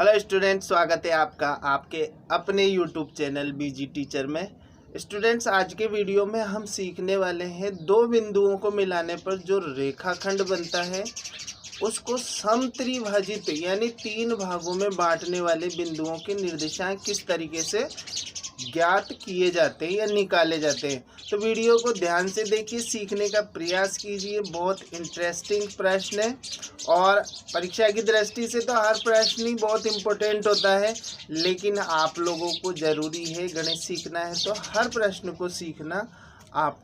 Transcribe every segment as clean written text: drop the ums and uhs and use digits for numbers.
Hello student, स्वागत है आपका आपके अपने यूट्यूब चैनल बीजी टीचर में। स्टूडेंट्स, आज के वीडियो में हम सीखने वाले हैं दो बिंदुओं को मिलाने पर जो रेखाखंड बनता है उसको समत्रिभाजित यानी तीन भागों में बांटने वाले बिंदुओं के निर्देशांक किस तरीके से ज्ञात किए जाते हैं या निकाले जाते हैं। तो वीडियो को ध्यान से देखिए, सीखने का प्रयास कीजिए। बहुत इंटरेस्टिंग प्रश्न है और परीक्षा की दृष्टि से तो हर प्रश्न ही बहुत इम्पोर्टेंट होता है, लेकिन आप लोगों को ज़रूरी है गणित सीखना है तो हर प्रश्न को सीखना आप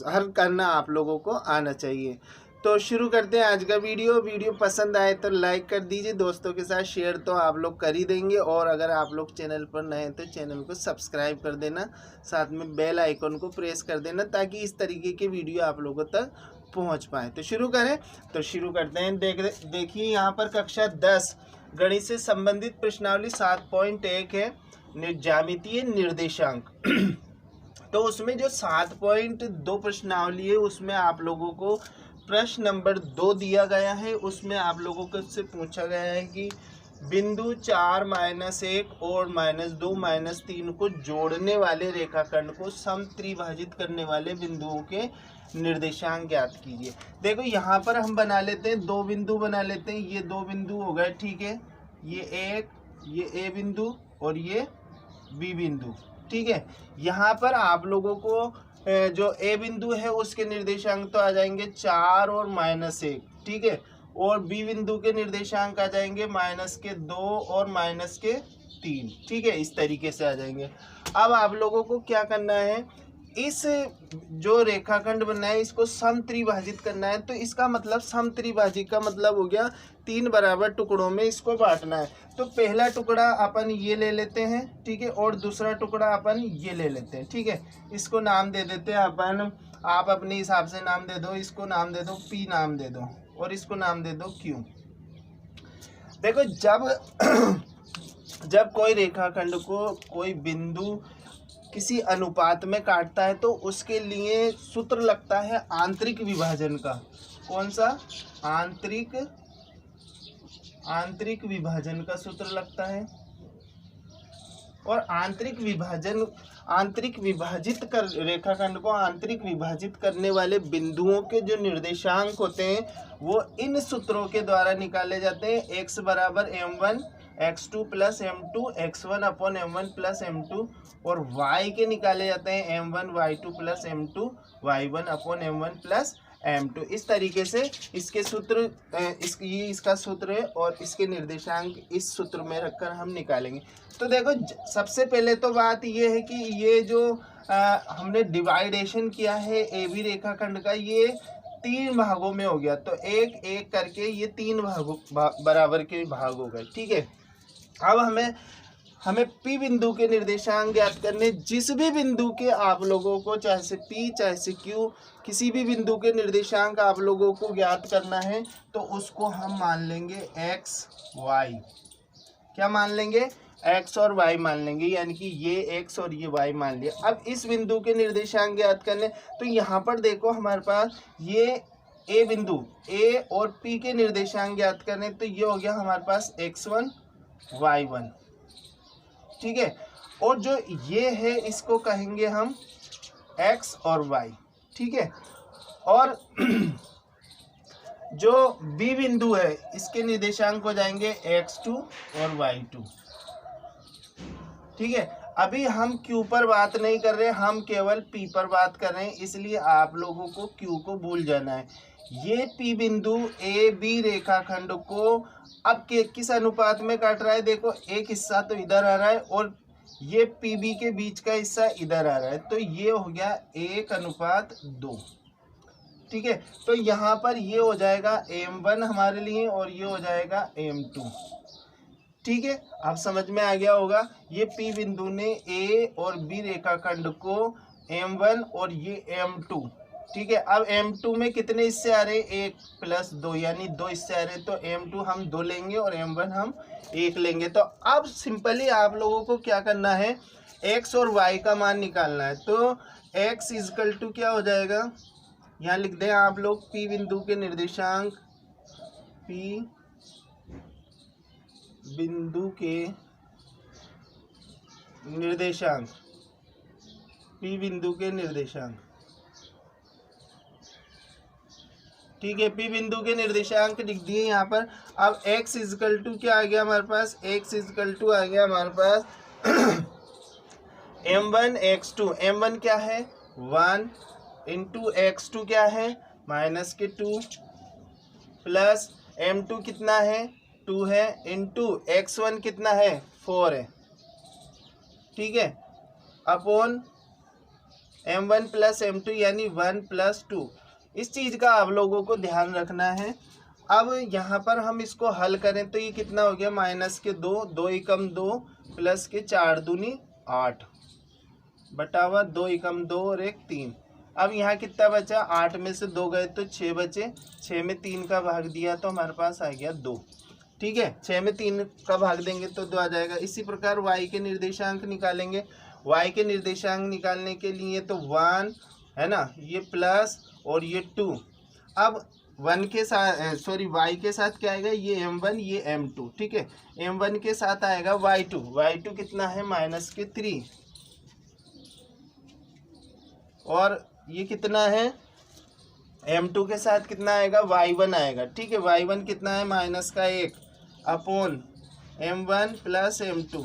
हर करना आप लोगों को आना चाहिए। तो शुरू करते हैं आज का वीडियो पसंद आए तो लाइक कर दीजिए, दोस्तों के साथ शेयर तो आप लोग कर ही देंगे, और अगर आप लोग चैनल पर नए हैं तो चैनल को सब्सक्राइब कर देना, साथ में बेल आइकन को प्रेस कर देना ताकि इस तरीके के वीडियो आप लोगों तक पहुंच पाए। तो शुरू करें, तो शुरू करते हैं। देखिए यहाँ पर कक्षा 10 गणित से संबंधित प्रश्नावली 7.1 है, ज्यामितीय निर्देशांक। तो उसमें जो 7.2 प्रश्नावली है उसमें आप लोगों को प्रश्न नंबर 2 दिया गया है। उसमें आप लोगों को से पूछा गया है कि बिंदु 4, -1 और -2, -3 को जोड़ने वाले रेखाखंड को समत्रिभाजित करने वाले बिंदुओं के निर्देशांक ज्ञात कीजिए। देखो यहाँ पर हम बना लेते हैं, दो बिंदु बना लेते हैं। ये दो बिंदु हो गए, ठीक है। ये ए बिंदु और ये बी बिंदु, ठीक है। यहाँ पर आप लोगों को जो ए बिंदु है उसके निर्देशांक तो आ जाएंगे 4 और -1, ठीक है। और बी बिंदु के निर्देशांक आ जाएंगे -2 और -3, ठीक है। इस तरीके से आ जाएंगे। अब आप लोगों को क्या करना है, इस जो रेखाखंड बनना है इसको समत्रिभाजित करना है। तो इसका मतलब समत्रिभाजित का मतलब हो गया 3 बराबर टुकड़ों में इसको बांटना है। तो पहला टुकड़ा अपन ये ले लेते हैं, ठीक है, और दूसरा टुकड़ा अपन ये ले लेते हैं, ठीक है। इसको नाम दे देते हैं अपन, आप अपने हिसाब से नाम दे दो। इसको नाम दे दो P, नाम दे दो, और इसको नाम दे दो Q। देखो जब कोई रेखाखंड को कोई बिंदु किसी अनुपात में काटता है तो उसके लिए सूत्र लगता है आंतरिक विभाजन का। कौन सा? आंतरिक विभाजन का सूत्र लगता है। और आंतरिक विभाजित कर रेखाखंड को आंतरिक विभाजित करने वाले बिंदुओं के जो निर्देशांक होते हैं वो इन सूत्रों के द्वारा निकाले जाते हैं। x बराबर m1 x2 plus m2 x1 upon m1 plus m2, और y के निकाले जाते हैं m1 y2 plus m2 y1 upon m1 plus m2। इस तरीके से इसके सूत्र ये इसका सूत्र है और इसके निर्देशांक इस सूत्र में रखकर हम निकालेंगे। तो देखो सबसे पहले तो बात ये है कि ये जो हमने डिवाइडेशन किया है ए बी रेखाखंड का, ये 3 भागों में हो गया। तो एक एक करके ये 3 भागों बराबर के भाग हो गए, ठीक है। अब हमें P बिंदु के निर्देशांक ज्ञात करने। जिस भी बिंदु के आप लोगों को, चाहे से P चाहे से Q, किसी भी बिंदु के निर्देशांक आप लोगों को ज्ञात करना है तो उसको हम मान लेंगे x y। क्या मान लेंगे? x और y मान लेंगे, यानी कि ये x और ये y मान लिया। अब इस बिंदु के निर्देशांक ज्ञात करने, तो यहाँ पर देखो हमारे पास ये a बिंदु a और P के निर्देशांक ज्ञात करने, तो ये हो गया हमारे पास x1 y1, ठीक है। और जो ये है इसको कहेंगे हम x और y, ठीक है। और जो B बिंदु है इसके निर्देशांक हो जाएंगे x2 और y2, ठीक है। अभी हम Q पर बात नहीं कर रहे, हम केवल P पर बात कर रहे हैं, इसलिए आप लोगों को Q को भूल जाना है। ये P बिंदु ए बी रेखाखंड को अब किस अनुपात में काट रहा है? देखो एक हिस्सा तो इधर आ रहा है और ये PB के बीच का हिस्सा इधर आ रहा है, तो ये हो गया 1:2, ठीक है। तो यहाँ पर ये हो जाएगा m1 हमारे लिए और ये हो जाएगा m2, ठीक है। अब समझ में आ गया होगा। ये P बिंदु ने A और B रेखाखंड को m1 और ये m2, ठीक है। अब m2 में कितने हिस्से आ रहे हैं? 1 + 2, यानी 2 हिस्से आ रहे हैं। तो m2 हम 2 लेंगे और m1 हम 1 लेंगे। तो अब सिंपली आप लोगों को क्या करना है, x और y का मान निकालना है। तो x = क्या हो जाएगा, यहाँ लिख दें आप लोग, P बिंदु के निर्देशांक P बिंदु के निर्देशांक, P बिंदु के निर्देशांक, ठीक है। P बिंदु के निर्देशांक लिख दिए यहाँ पर। अब x इजकल टू क्या आ गया हमारे पास, x इजकल टू आ गया हमारे पास m1 x2, m1 क्या है 1 इंटू x2 क्या है -2 प्लस m2 कितना है 2 है इंटू x1 कितना है 4 है, ठीक है, अपॉन m1 प्लस m2 यानी 1 प्लस 2। इस चीज़ का आप लोगों को ध्यान रखना है। अब यहाँ पर हम इसको हल करें तो ये कितना हो गया -2, 2 एकम 2 प्लस के 4 दूनी 8 बटावा 2 एकम 2 और 1 3। अब यहाँ कितना बचा, 8 में से 2 गए तो 6 बचे, 6 में 3 का भाग दिया तो हमारे पास आ गया 2, ठीक है। 6 में 3 का भाग देंगे तो 2 आ जाएगा। इसी प्रकार y के निर्देशांक निकालेंगे। y के निर्देशांक निकालने के लिए तो 1 है ना, ये प्लस और ये 2। अब 1 के साथ y के साथ क्या आएगा, ये m1 ये m2, ठीक है। m1 के साथ आएगा y2 कितना है -3 और ये कितना है m2 के साथ कितना आएगा y1 आएगा, ठीक है। y1 कितना है -1 अपॉन m1 प्लस m2।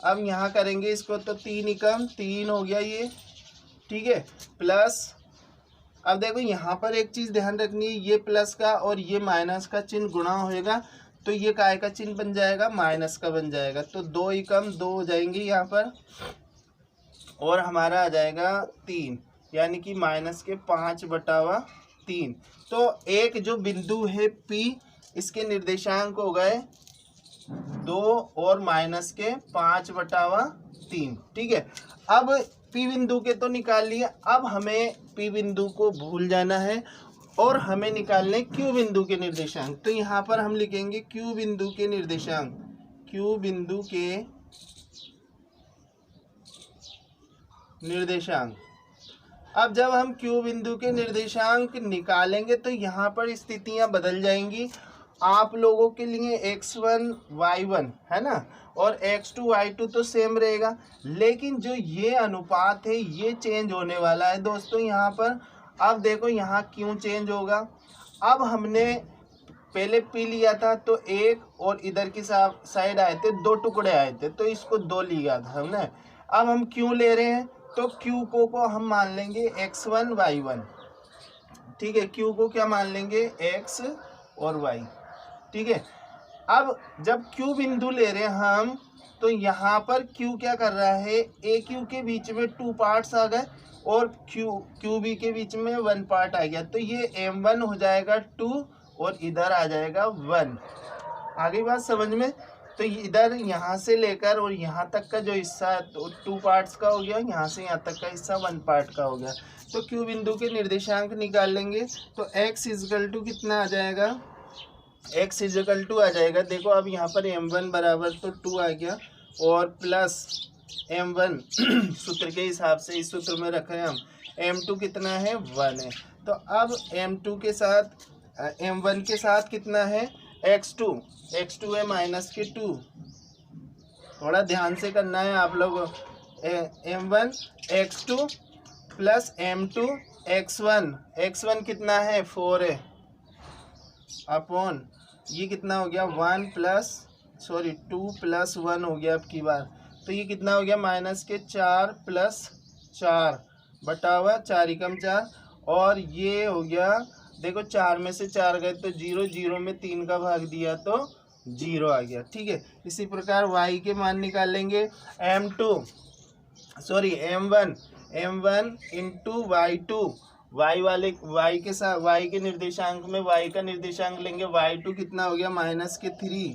अब यहाँ करेंगे इसको तो 3 एकम 3 हो गया ये, ठीक है, प्लस अब देखो यहाँ पर एक चीज़ ध्यान रखनी है, ये प्लस का और ये माइनस का चिन्ह गुणा होएगा तो ये काय का चिन्ह बन जाएगा, माइनस का बन जाएगा। तो 2 एकम 2 हो जाएंगे यहाँ पर और हमारा आ जाएगा 3 यानी कि -5/3। तो एक जो बिंदु है P, इसके निर्देशांक हो गए 2 और -5/3, ठीक है। अब P बिंदु के तो निकाल लिए, अब हमें P बिंदु को भूल जाना है और हमें निकालने Q बिंदु के निर्देशांक। तो यहाँ पर हम लिखेंगे Q बिंदु के निर्देशांक, Q बिंदु के निर्देशांक। अब जब हम Q बिंदु के निर्देशांक निकालेंगे तो यहाँ पर स्थितियाँ बदल जाएंगी। आप लोगों के लिए x1 y1 है ना और x2 y2 तो सेम रहेगा, लेकिन जो ये अनुपात है ये चेंज होने वाला है दोस्तों यहाँ पर। अब देखो यहाँ क्यों चेंज होगा, अब हमने पहले P लिया था तो 1 और इधर की साइड आए थे 2 टुकड़े आए थे तो इसको 2 लिया था हमने। अब हम Q ले रहे हैं तो Q को हम मान लेंगे x1 y1, ठीक है। Q को क्या मान लेंगे x और y, ठीक है। अब जब Q बिंदु ले रहे हैं हम तो यहाँ पर Q क्या कर रहा है, AQ के बीच में 2 पार्ट्स आ गए और QB के बीच में 1 पार्ट आ गया तो ये M1 हो जाएगा 2 और इधर आ जाएगा 1। आगे बात समझ में। तो इधर यहाँ से लेकर और यहाँ तक का जो हिस्सा तो 2 पार्ट्स का हो गया, यहाँ से यहाँ तक का हिस्सा 1 पार्ट का हो गया। तो Q बिंदु के निर्देशांक निकाल लेंगे तो x इजकल टू कितना आ जाएगा, x इजकल टू आ जाएगा। देखो अब यहाँ पर m1 बराबर तो 2 आ गया और प्लस m1 सूत्र के हिसाब से इस सूत्र में रख रहे हैं हम, m2 कितना है 1 है। तो अब m2 के साथ m1 के साथ कितना है x2 है -2। थोड़ा ध्यान से करना है आप लोग। m1 x2 plus m2 x1 कितना है 4 है अपॉन ये कितना हो गया 2 प्लस 1 हो गया अब की बार। तो ये कितना हो गया -4 प्लस 4 बटावा 4 एकम 4 और ये हो गया देखो 4 में से 4 गए तो 0, 0 में 3 का भाग दिया तो 0 आ गया, ठीक है। इसी प्रकार y के मान निकालेंगे m1 इंटू y2, y के साथ y के निर्देशांक में y का निर्देशांक लेंगे, y2 कितना हो गया -3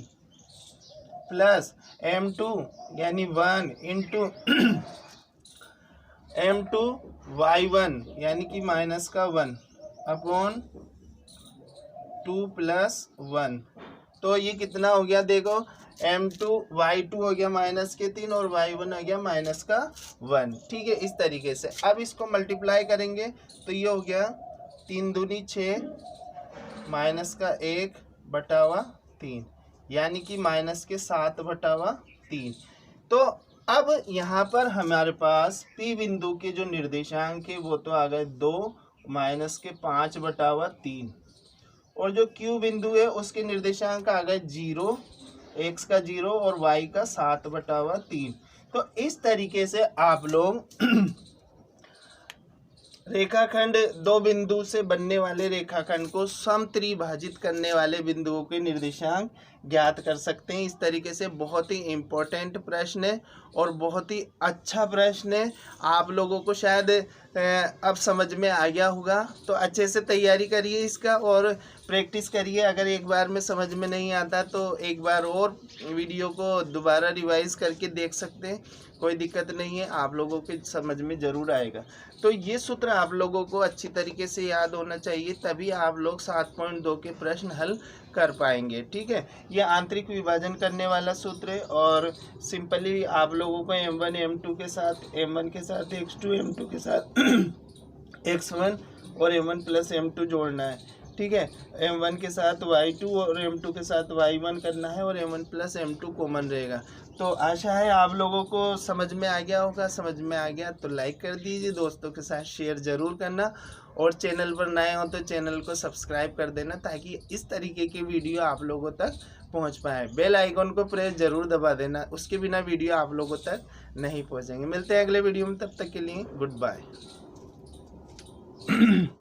प्लस m2 यानी 1 इंटू m2 y1 यानी कि -1 अपॉन 2 प्लस 1। तो ये कितना हो गया देखो m2 y2 हो गया -3 और y1 हो गया -1, ठीक है। इस तरीके से अब इसको मल्टीप्लाई करेंगे तो ये हो गया 3 दूनी 6 -1 बटावा 3। यानी कि माइनस के 7/3। तो अब यहाँ पर हमारे पास P बिंदु के जो निर्देशांक है वो तो आ गए 2 माइनस के 5/3, और जो Q बिंदु है उसके निर्देशांक आ गए 0, x का 0 और y का 7/3। तो इस तरीके से आप लोग रेखाखंड दो बिंदु से बनने वाले रेखाखंड को समत्रिभाजित करने वाले बिंदुओं के निर्देशांक ज्ञात कर सकते हैं। इस तरीके से बहुत ही इम्पोर्टेंट प्रश्न है और बहुत ही अच्छा प्रश्न है। आप लोगों को शायद अब समझ में आ गया होगा, तो अच्छे से तैयारी करिए इसका और प्रैक्टिस करिए। अगर एक बार में समझ में नहीं आता तो एक बार और वीडियो को दोबारा रिवाइज करके देख सकते हैं, कोई दिक्कत नहीं है, आप लोगों के समझ में ज़रूर आएगा। तो ये सूत्र आप लोगों को अच्छी तरीके से याद होना चाहिए, तभी आप लोग 7.2 के प्रश्न हल कर पाएंगे। ठीक है, ये आंतरिक विभाजन करने वाला सूत्र है और सिंपली आप लोगों को m1 m2 के साथ m1 के साथ x2 m2 के साथ x1 और m1 प्लस m2 जोड़ना है। ठीक है, m1 के साथ y2 और m2 के साथ y1 करना है और m1 प्लस m2 कॉमन रहेगा। तो आशा है आप लोगों को समझ में आ गया होगा। समझ में आ गया तो लाइक कर दीजिए, दोस्तों के साथ शेयर ज़रूर करना, और चैनल पर नए हो तो चैनल को सब्सक्राइब कर देना ताकि इस तरीके की वीडियो आप लोगों तक पहुंच पाए। बेल आइकन को प्रेस ज़रूर दबा देना, उसके बिना वीडियो आप लोगों तक नहीं पहुंचेंगे। मिलते हैं अगले वीडियो में, तब तक के लिए गुड बाय।